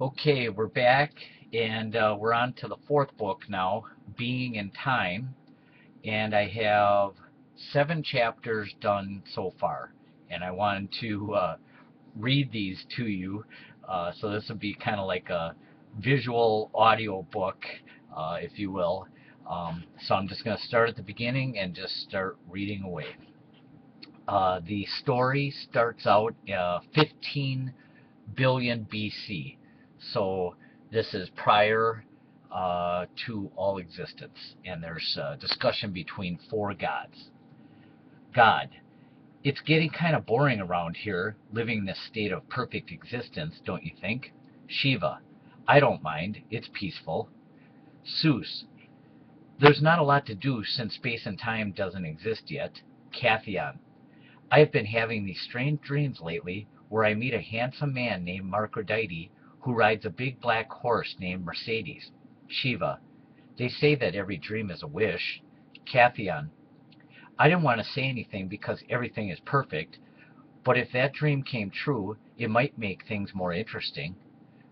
Okay, we're back, and we're on to the fourth book now, Being in Time, and I have 7 chapters done so far, and I wanted to read these to you. So this would be kind of like a visual audio book, if you will. So I'm just going to start at the beginning and just start reading away. The story starts out 15 billion BC. So this is prior to all existence. And there's a discussion between 4 gods. God, it's getting kind of boring around here, living this state of perfect existence, don't you think? Shiva, I don't mind. It's peaceful. Zeus, there's not a lot to do since space and time doesn't exist yet. Cathion, I have been having these strange dreams lately where I meet a handsome man named Marcrodite who rides a big black horse named Mercedes. Shiva, they say that every dream is a wish. Cathion, I didn't want to say anything because everything is perfect, but if that dream came true, it might make things more interesting.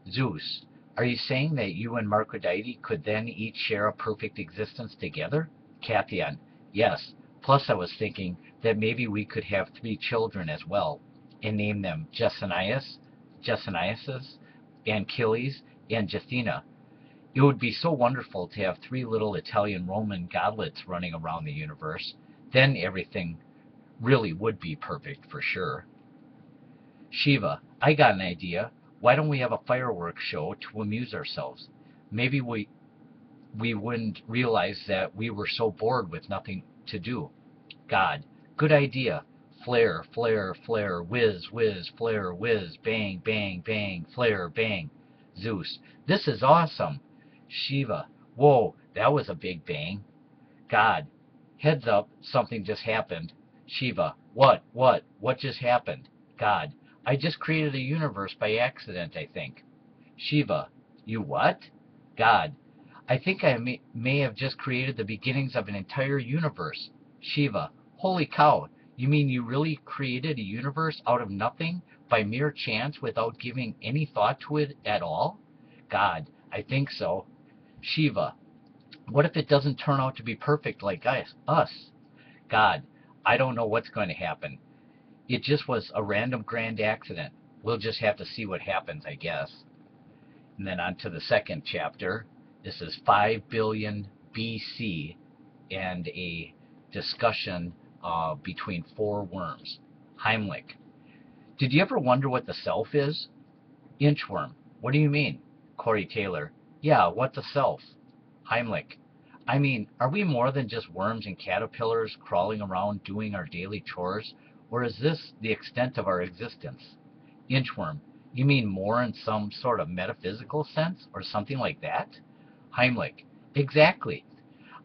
Zeus, are you saying that you and Marcrodite could then each share a perfect existence together? Cathion, yes. Plus I was thinking that maybe we could have 3 children as well, and name them Jasonias, Achilles, and Jathena. It would be so wonderful to have 3 little Italian Roman godlets running around the universe. Then everything really would be perfect for sure. Shiva, I got an idea. Why don't we have a fireworks show to amuse ourselves? Maybe we wouldn't realize that we were so bored with nothing to do. God, good idea. Flare, flare, flare, whiz, whiz, flare, whiz, bang, bang, bang, flare, bang. Zeus, this is awesome. Shiva, whoa, that was a big bang. God, heads up, something just happened. Shiva, what just happened? God, I just created a universe by accident, I think. Shiva, you what? God, I think I may have just created the beginnings of an entire universe. Shiva, holy cow, you mean you really created a universe out of nothing by mere chance without giving any thought to it at all? God, I think so. Shiva, what if it doesn't turn out to be perfect like us? God, I don't know what's going to happen. It just was a random grand accident. We'll just have to see what happens, I guess. And then on to the second chapter. This is 5 billion BC and a discussion between 4 worms. Heimlich, did you ever wonder what the self is? Inchworm, what do you mean? Corey Taylor, yeah, what the self? Heimlich, I mean, are we more than just worms and caterpillars crawling around doing our daily chores? Or is this the extent of our existence? Inchworm, you mean more in some sort of metaphysical sense or something like that? Heimlich, exactly.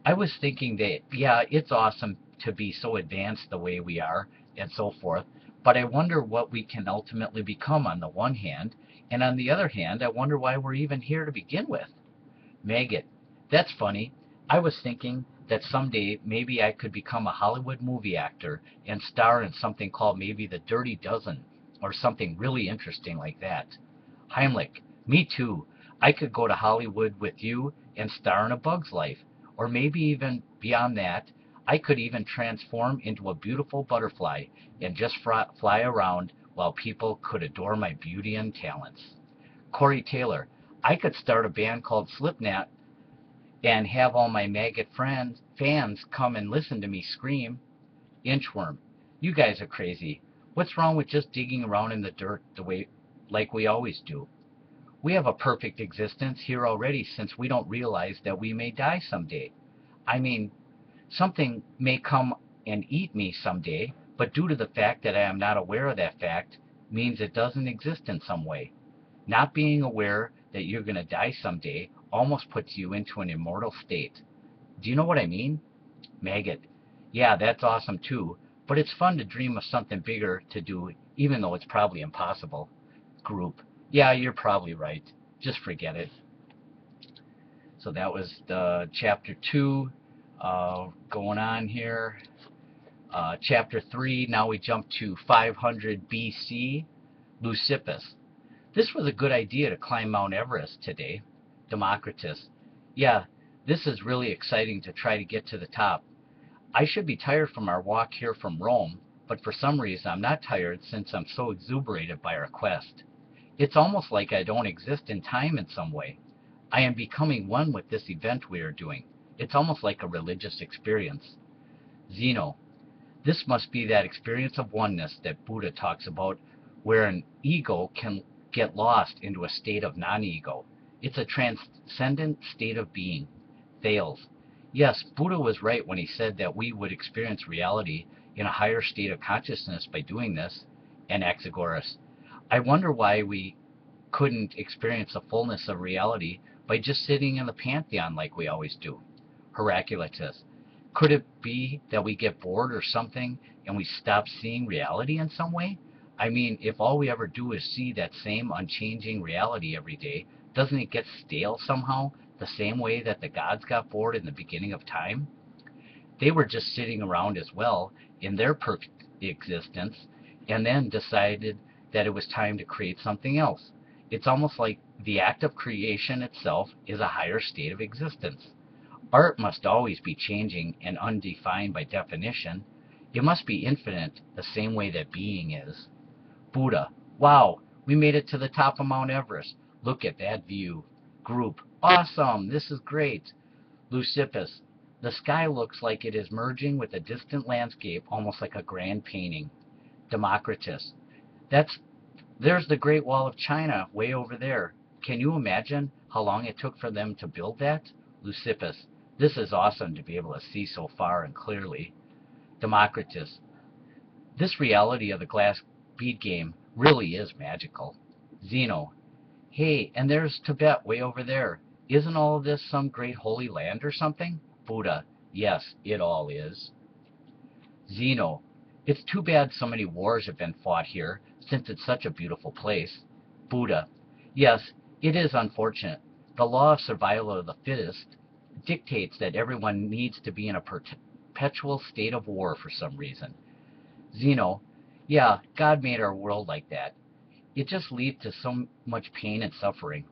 I was thinking that, yeah, it's awesome to be so advanced the way we are and so forth, but I wonder what we can ultimately become on the one hand, and on the other hand, I wonder why we're even here to begin with. Maggot, that's funny. I was thinking that someday maybe I could become a Hollywood movie actor and star in something called maybe The Dirty Dozen or something really interesting like that. Heimlich, me too. I could go to Hollywood with you and star in A Bug's Life. Or maybe even beyond that, I could even transform into a beautiful butterfly and just fly around while people could adore my beauty and talents. Corey Taylor, I could start a band called Slipknot and have all my maggot fans come and listen to me scream. Inchworm, you guys are crazy. What's wrong with just digging around in the dirt the way like we always do? We have a perfect existence here already since we don't realize that we may die someday. I mean, something may come and eat me someday, but due to the fact that I am not aware of that fact means it doesn't exist in some way. Not being aware that you're going to die someday almost puts you into an immortal state. Do you know what I mean? Maggot, yeah, that's awesome too, but it's fun to dream of something bigger to do, even though it's probably impossible. Group, yeah, you're probably right. Just forget it. So that was the chapter 2 going on here. Chapter 3, now we jump to 500 BC, Leucippus. This was a good idea to climb Mount Everest today. Democritus. Yeah, this is really exciting to try to get to the top. I should be tired from our walk here from Rome, but for some reason I'm not tired since I'm so exuberated by our quest. It's almost like I don't exist in time in some way. I am becoming one with this event we are doing. It's almost like a religious experience. Zeno. This must be that experience of oneness that Buddha talks about, where an ego can get lost into a state of non-ego. It's a transcendent state of being. Thales. Yes, Buddha was right when he said that we would experience reality in a higher state of consciousness by doing this. Anaxagoras. I wonder why we couldn't experience the fullness of reality by just sitting in the pantheon like we always do. Heraclitus. Could it be that we get bored or something and we stop seeing reality in some way? I mean, if all we ever do is see that same unchanging reality every day, doesn't it get stale somehow, the same way that the gods got bored in the beginning of time? They were just sitting around as well in their perfect existence and then decided that it was time to create something else. It's almost like the act of creation itself is a higher state of existence. Art must always be changing and undefined by definition. It must be infinite the same way that being is. Buddha. Wow, we made it to the top of Mount Everest. Look at that view. Group. Awesome, this is great. Leucippus. The sky looks like it is merging with a distant landscape, almost like a grand painting. Democritus. There's the Great Wall of China way over there. Can you imagine how long it took for them to build that? Leucippus. This is awesome to be able to see so far and clearly. Democritus. This reality of the glass bead game really is magical. Zeno. Hey, and there's Tibet way over there. Isn't all of this some great holy land or something? Buddha. Yes, it all is. Zeno. It's too bad so many wars have been fought here, since it's such a beautiful place. Buddha. Yes, it is unfortunate. The law of survival of the fittest dictates that everyone needs to be in a perpetual state of war for some reason. Zeno. Yeah, God made our world like that. It just leads to so much pain and suffering.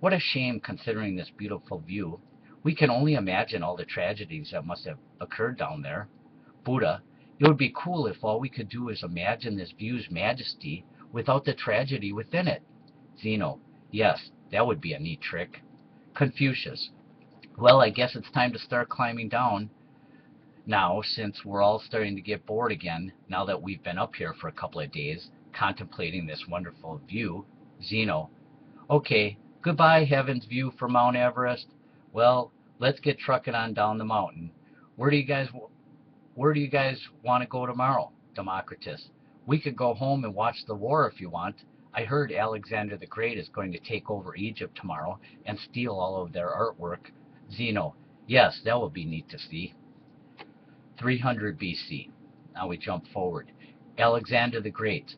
What a shame considering this beautiful view. We can only imagine all the tragedies that must have occurred down there. Buddha. It would be cool if all we could do is imagine this view's majesty without the tragedy within it. Zeno. Yes, that would be a neat trick. Confucius. Well, I guess it's time to start climbing down now, since we're all starting to get bored again now that we've been up here for a couple of days contemplating this wonderful view. Zeno. Okay, goodbye heaven's view from Mount Everest. Well, let's get trucking on down the mountain. Where do you guys want to go tomorrow? Democritus. We could go home and watch the war if you want. I heard Alexander the Great is going to take over Egypt tomorrow and steal all of their artwork. Zeno. Yes, that would be neat to see. 300 BC. Now we jump forward. Alexander the Great.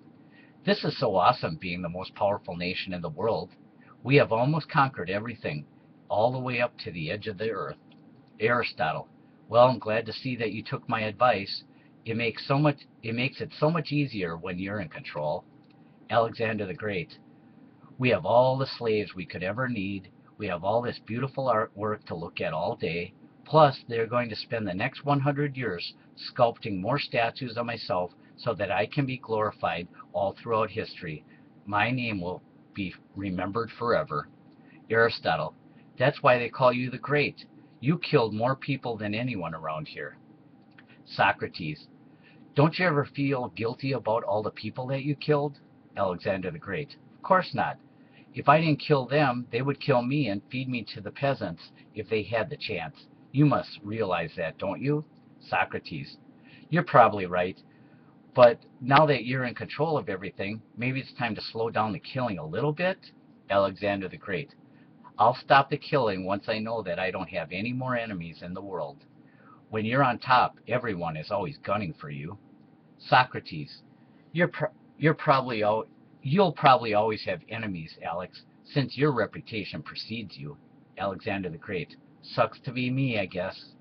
This is so awesome, being the most powerful nation in the world. We have almost conquered everything, all the way up to the edge of the earth. Aristotle. Well, I'm glad to see that you took my advice. It makes it so much easier when you're in control. Alexander the Great. We have all the slaves we could ever need. We have all this beautiful artwork to look at all day. Plus, they're going to spend the next 100 years sculpting more statues of myself so that I can be glorified all throughout history. My name will be remembered forever. Aristotle. That's why they call you the Great. You killed more people than anyone around here. Socrates. Don't you ever feel guilty about all the people that you killed? Alexander the Great. Of course not. If I didn't kill them, they would kill me and feed me to the peasants if they had the chance. You must realize that, don't you? Socrates. You're probably right. But now that you're in control of everything, maybe it's time to slow down the killing a little bit? Alexander the Great. I'll stop the killing once I know that I don't have any more enemies in the world. When you're on top, everyone is always gunning for you. Socrates. You'll probably always have enemies, Alex, since your reputation precedes you. Alexander the Great. Sucks to be me, I guess.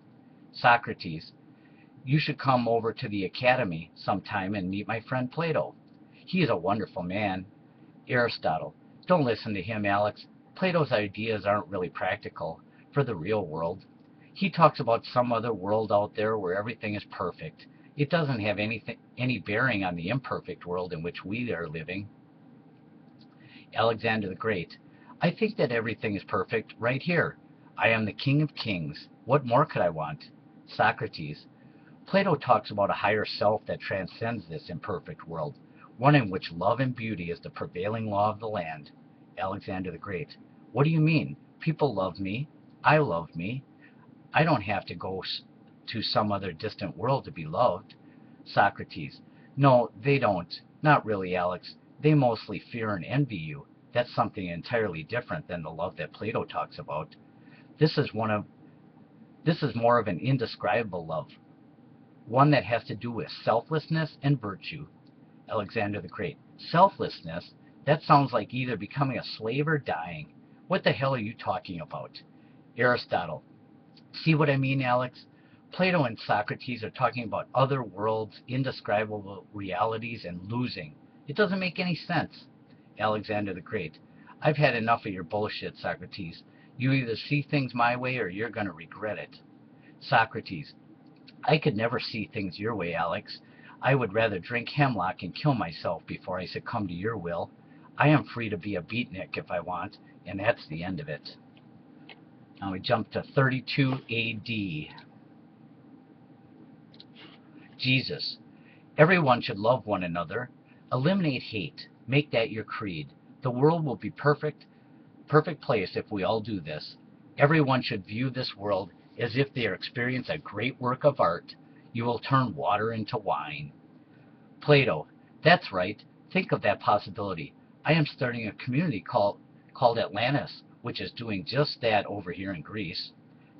Socrates. You should come over to the academy sometime and meet my friend Plato. He is a wonderful man. Aristotle. Don't listen to him, Alex. Plato's ideas aren't really practical for the real world. He talks about some other world out there where everything is perfect. It doesn't have any bearing on the imperfect world in which we are living. Alexander the Great. I think that everything is perfect right here. I am the king of kings. What more could I want? Socrates. Plato talks about a higher self that transcends this imperfect world, one in which love and beauty is the prevailing law of the land. Alexander the Great. What do you mean? People love me. I love me. I don't have to go to some other distant world to be loved. Socrates. No, they don't. Not really, Alex. They mostly fear and envy you. That's something entirely different than the love that Plato talks about. This is more of an indescribable love, one that has to do with selflessness and virtue. Alexander the Great. Selflessness? That sounds like either becoming a slave or dying. What the hell are you talking about? Aristotle. See what I mean, Alex? Plato and Socrates are talking about other worlds, indescribable realities, and losing. It doesn't make any sense. Alexander the Great. I've had enough of your bullshit, Socrates. You either see things my way or you're going to regret it. Socrates. I could never see things your way, Alex. I would rather drink hemlock and kill myself before I succumb to your will. I am free to be a beatnik if I want, and that's the end of it. Now we jump to 32 AD. Jesus. Everyone should love one another. Eliminate hate. Make that your creed. The world will be perfect place if we all do this. Everyone should view this world as if they are experiencing a great work of art. You will turn water into wine. Plato. That's right. Think of that possibility. I am starting a community called Atlantis, which is doing just that over here in Greece.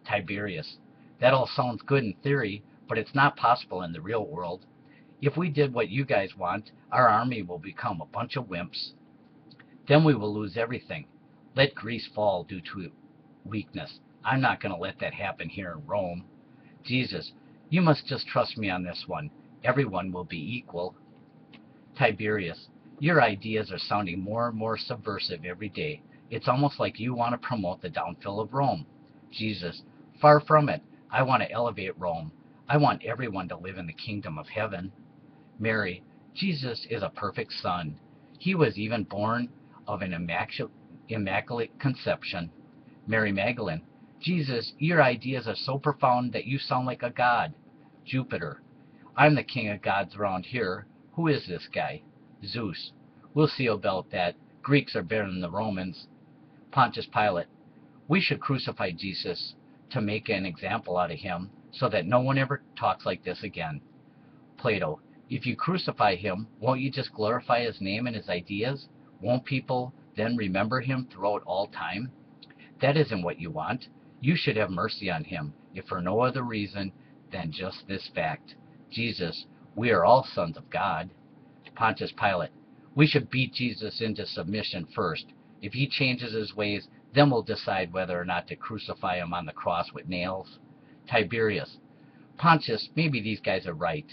Tiberius. That all sounds good in theory, but it's not possible in the real world. If we did what you guys want, our army will become a bunch of wimps. Then we will lose everything. Let Greece fall due to weakness. I'm not going to let that happen here in Rome. Jesus, you must just trust me on this one. Everyone will be equal. Tiberius, your ideas are sounding more and more subversive every day. It's almost like you want to promote the downfall of Rome. Jesus, far from it. I want to elevate Rome. I want everyone to live in the kingdom of heaven. Mary, Jesus is a perfect son. He was even born of an immaculate conception. Mary Magdalene, Jesus, your ideas are so profound that you sound like a god. Jupiter, I'm the king of gods around here. Who is this guy? Zeus, we'll see about that. Greeks are better than the Romans. Pontius Pilate, we should crucify Jesus to make an example out of him so that no one ever talks like this again. Plato, if you crucify him, won't you just glorify his name and his ideas? Won't people then remember him throughout all time? That isn't what you want. You should have mercy on him, if for no other reason than just this fact. Jesus, we are all sons of God. Pontius Pilate, we should beat Jesus into submission first. If he changes his ways, then we'll decide whether or not to crucify him on the cross with nails. Tiberius, Pontius, maybe these guys are right.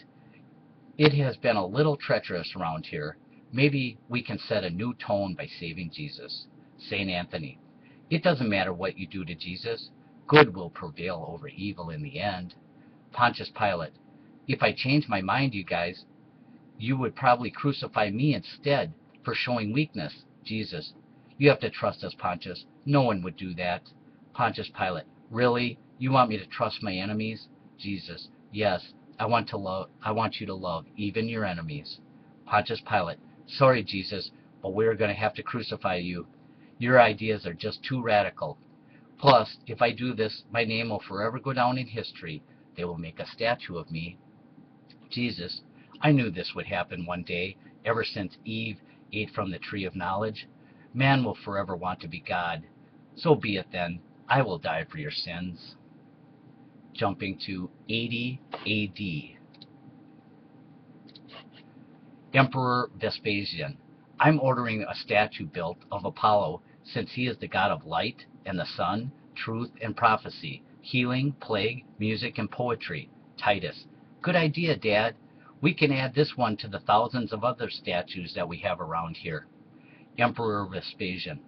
It has been a little treacherous around here. Maybe we can set a new tone by saving Jesus. St. Anthony, it doesn't matter what you do to Jesus. Good will prevail over evil in the end. Pontius Pilate, if I change my mind, you guys, you would probably crucify me instead for showing weakness. Jesus, you have to trust us, Pontius. No one would do that. Pontius Pilate, really? You want me to trust my enemies? Jesus, yes. I want you to love even your enemies. Pontius Pilate, sorry, Jesus, but we're going to have to crucify you. Your ideas are just too radical. Plus, if I do this, my name will forever go down in history. They will make a statue of me. Jesus, I knew this would happen one day, ever since Eve ate from the tree of knowledge. Man will forever want to be God. So be it then. I will die for your sins. Jumping to 80 AD. Emperor Vespasian, I'm ordering a statue built of Apollo, since he is the god of light and the sun, truth and prophecy, healing, plague, music, and poetry. Titus, good idea, Dad. We can add this one to the thousands of other statues that we have around here. Emperor Vespasian.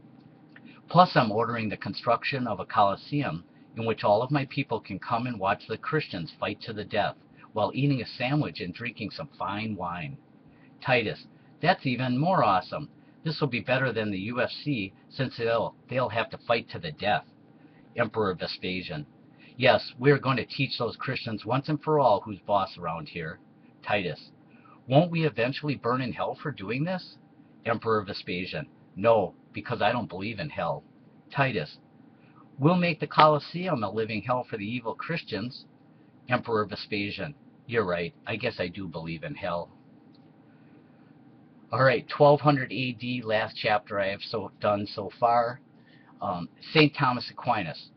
Plus, I'm ordering the construction of a Colosseum in which all of my people can come and watch the Christians fight to the death while eating a sandwich and drinking some fine wine. Titus, that's even more awesome. This will be better than the UFC since they'll have to fight to the death. Emperor Vespasian. Yes, we're going to teach those Christians once and for all who's boss around here. Titus. Won't we eventually burn in hell for doing this? Emperor Vespasian. No, because I don't believe in hell. Titus. We'll make the Colosseum a living hell for the evil Christians. Emperor Vespasian. You're right. I guess I do believe in hell. All right, 1200 AD, last chapter I have done so far. St. Thomas Aquinas.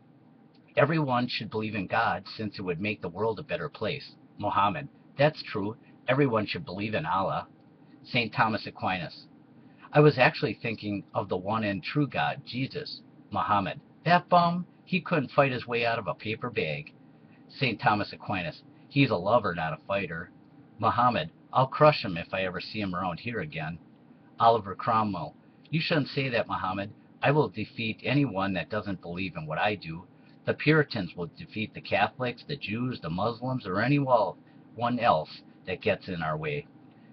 Everyone should believe in God since it would make the world a better place. Muhammad. That's true. Everyone should believe in Allah. St. Thomas Aquinas. I was actually thinking of the one and true God, Jesus. Muhammad. That bum, he couldn't fight his way out of a paper bag. St. Thomas Aquinas. He's a lover, not a fighter. Muhammad. I'll crush him if I ever see him around here again. Oliver Cromwell. You shouldn't say that, Muhammad. I will defeat anyone that doesn't believe in what I do. The Puritans will defeat the Catholics, the Jews, the Muslims, or anyone else that gets in our way.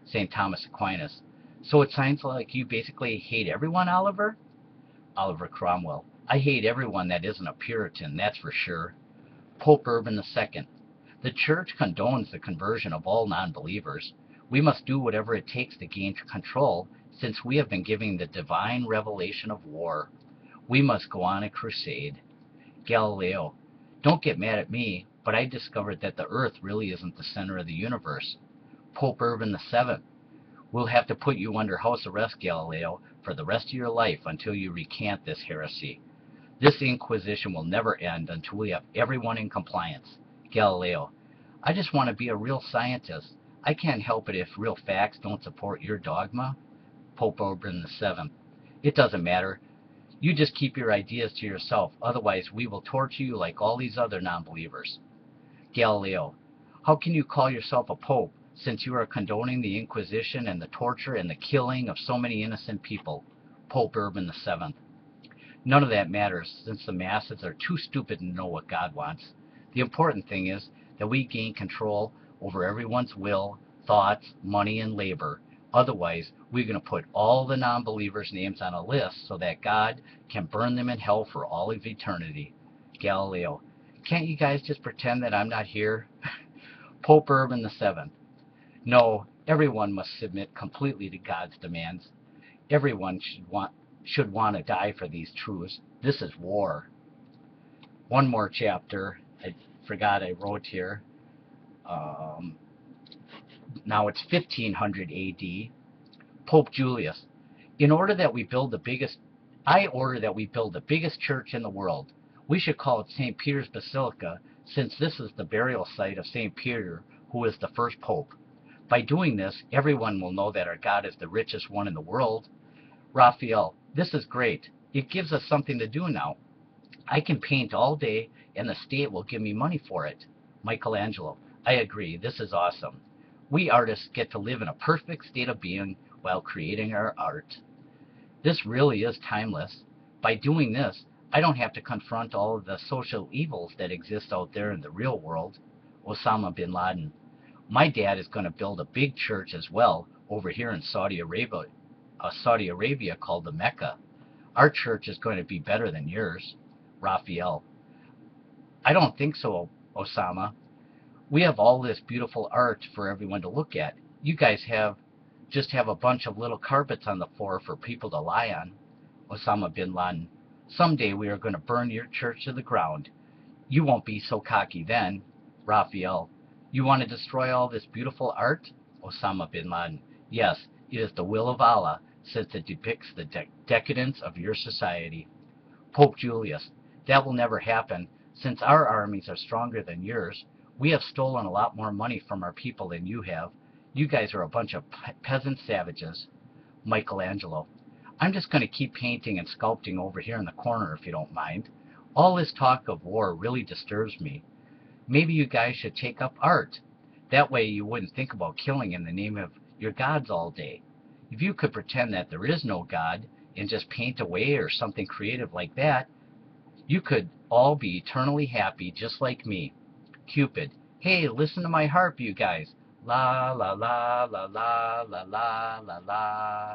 St. Thomas Aquinas. So it sounds like you basically hate everyone, Oliver? Oliver Cromwell. I hate everyone that isn't a Puritan, that's for sure. Pope Urban II. The Church condones the conversion of all non-believers. We must do whatever it takes to gain control, since we have been given the divine revelation of war. We must go on a crusade. Galileo. Don't get mad at me, but I discovered that the Earth really isn't the center of the universe. Pope Urban VII. We'll have to put you under house arrest, Galileo, for the rest of your life until you recant this heresy. This Inquisition will never end until we have everyone in compliance. Galileo. I just want to be a real scientist. I can't help it if real facts don't support your dogma. Pope Urban VII. It doesn't matter. You just keep your ideas to yourself, otherwise we will torture you like all these other non-believers. Galileo. How can you call yourself a pope, since you are condoning the Inquisition and the torture and the killing of so many innocent people? Pope Urban VII. None of that matters, since the masses are too stupid to know what God wants. The important thing is that we gain control over everyone's will, thoughts, money, and labor. Otherwise, we're going to put all the non-believers' names on a list so that God can burn them in hell for all of eternity. Galileo. Can't you guys just pretend that I'm not here? Pope Urban VII. No, everyone must submit completely to God's demands. Everyone should want to die for these truths. This is war. One more chapter. I forgot I wrote here. Now it's 1500 AD. Pope Julius. I order that we build the biggest church in the world. We should call it St. Peter's Basilica, since this is the burial site of St. Peter, who was the first pope. By doing this, everyone will know that our God is the richest one in the world. Raphael. This is great. It gives us something to do now. I can paint all day, and the state will give me money for it. Michelangelo. I agree. This is awesome. We artists get to live in a perfect state of being while creating our art. This really is timeless. By doing this, I don't have to confront all of the social evils that exist out there in the real world. Osama bin Laden. My dad is going to build a big church as well over here in Saudi Arabia called the Mecca. Our church is going to be better than yours. Raphael. I don't think so, Osama. We have all this beautiful art for everyone to look at. You guys just have a bunch of little carpets on the floor for people to lie on. Osama bin Laden. Someday we are going to burn your church to the ground. You won't be so cocky then. Raphael. You want to destroy all this beautiful art? Osama bin Laden. Yes, it is the will of Allah, since it depicts the decadence of your society. Pope Julius. That will never happen, since our armies are stronger than yours. We have stolen a lot more money from our people than you have. You guys are a bunch of peasant savages. Michelangelo. I'm just going to keep painting and sculpting over here in the corner if you don't mind. All this talk of war really disturbs me. Maybe you guys should take up art. That way you wouldn't think about killing in the name of your gods all day. If you could pretend that there is no God and just paint away or something creative like that, you could all be eternally happy just like me. Cupid, hey, listen to my harp, you guys. La la la la la la la la la.